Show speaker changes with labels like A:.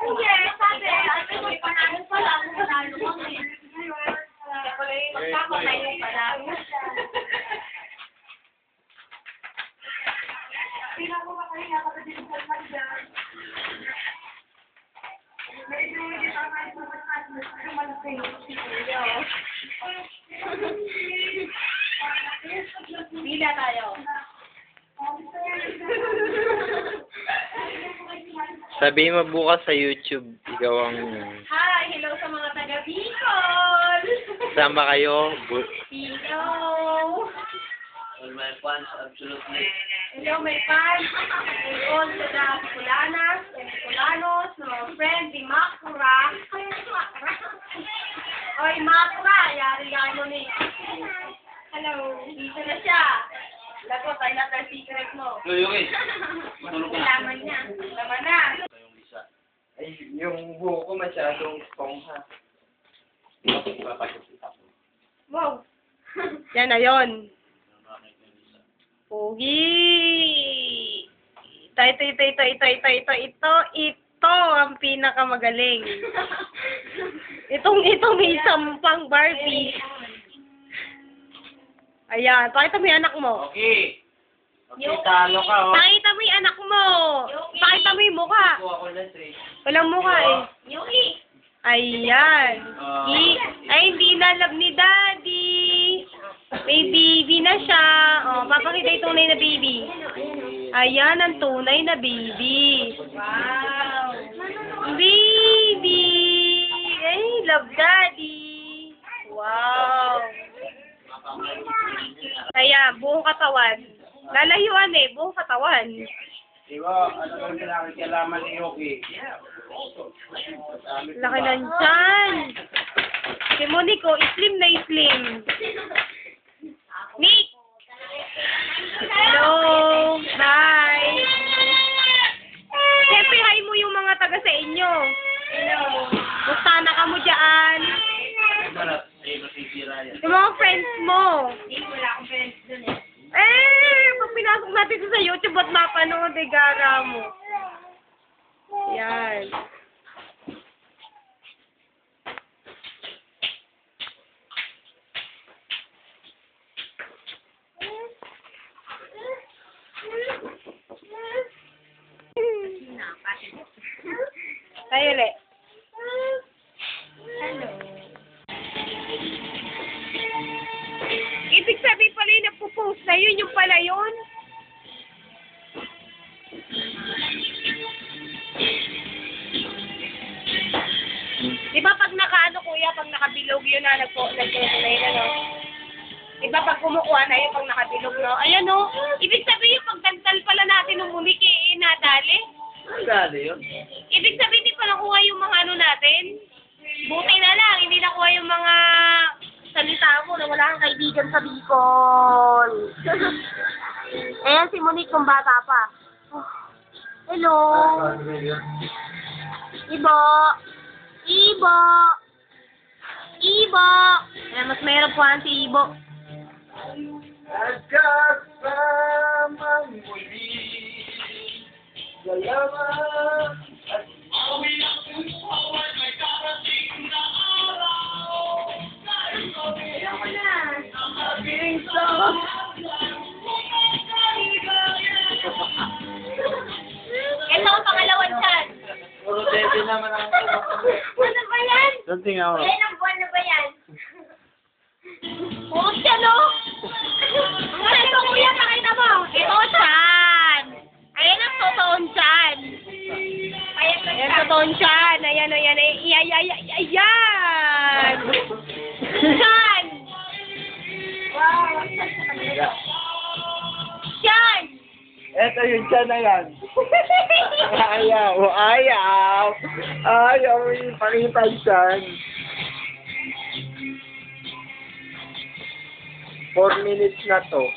A: Sige, sabi, ate mo panalo pala, ako panalo kami. Kaya pala yung magkakatay yung panalo. Tingnan ko ba kayo nakakadin sa magdaan? Medyo hindi pa kayo sumalapin si Kuya. Bila tayo.
B: Sabihin mo bukas sa YouTube, ikaw ang...
A: Hi! Hello sa mga taga Bicol!
B: Sama kayo.
A: Hello!
C: All my fans, absolutely.
A: Hello, my fans! All to the Bicolanas and Bicolanos, no, friend, di Makura. Oy, Makura! Yari ka mo ni. Hello! Dito na siya. Lago, tayo na tayo secret mo.
C: Yoyoki, matulog ka na.
A: Laman niya. Laman na.
C: Kayong isa.
B: Ay, yung buho ko masyadong esponja.
A: Wow! Yan na yun. Pogi! Ito ang pinakamagaling. Ito may sampang Barbie. Ayan, pakita mo yung anak mo.
C: Okay. Okay, talo ka, oh.
A: Pakita mo yung anak mo. Pakita mo yung mukha.
C: Kuha ko na, Trey.
A: Walang mukha eh. Ayan. Ay, hindi na love ni Daddy. May baby na siya. Oh, papakita yung tunay na baby. Ayan ang tunay na baby. Wow. Baby. Ay, love Daddy. Wow. Kaya, buong katawan. Lalayuan eh, buong katawan.
C: Diba, ano ba yung pinakikalaman ni Yoki?
A: Laki ng tiyan. Si Monico, slim na slim. Nick! Hello! Hi! Siyempre, hi mo yung mga taga sa inyo. Hello! Gusta na ka mo dyan. Yung mga friends mo. Wala akong friends dun eh. Pag pinasok natin sa YouTube, ba't mapanood eh, gara mo. Yan. Tayo ulit. Hello. Ibig sabihin pala yung nagpo-post na yun, yung pala yun. Di ba pag nakaano kuya, pag nakabilog yun na nagpo-post na yun, ano? Di ba pag kumukuha na yun, pag nakabilog, no? Ayan, no? Ibig sabihin yung pagdaldal pala natin ng mumiki, nadali.
C: Dali yun.
A: Ibig sabihin hindi pa nakuha yung mga ano natin. Buti na lang, hindi nakuha yung mga salita mo na wala kang kaibigan sa Bicol. Ayan si Monique kung bata pa. Hello. Ibo. Ibo. Ibo. Ayan, mas mayroon po si Ibo.
C: Nagkasamang muli. Salamat.
A: Ito ang pangalawan dyan.
C: Puro dede naman ang...
A: Ano ba yan?
C: Something ako.
A: Ilan ang buwan na ba yan? Puro siya, no? Ito, kuya, pakita mo. Ito, chan. Ayan ang totoong chan. Ayan, totoong chan. Ayan, ayan, ayan. Chan. Wow. Chan.
C: Eto yung tiyan na yan. Ayaw, ayaw. Ayaw, ipakita yung tiyan. 4 minutes na to.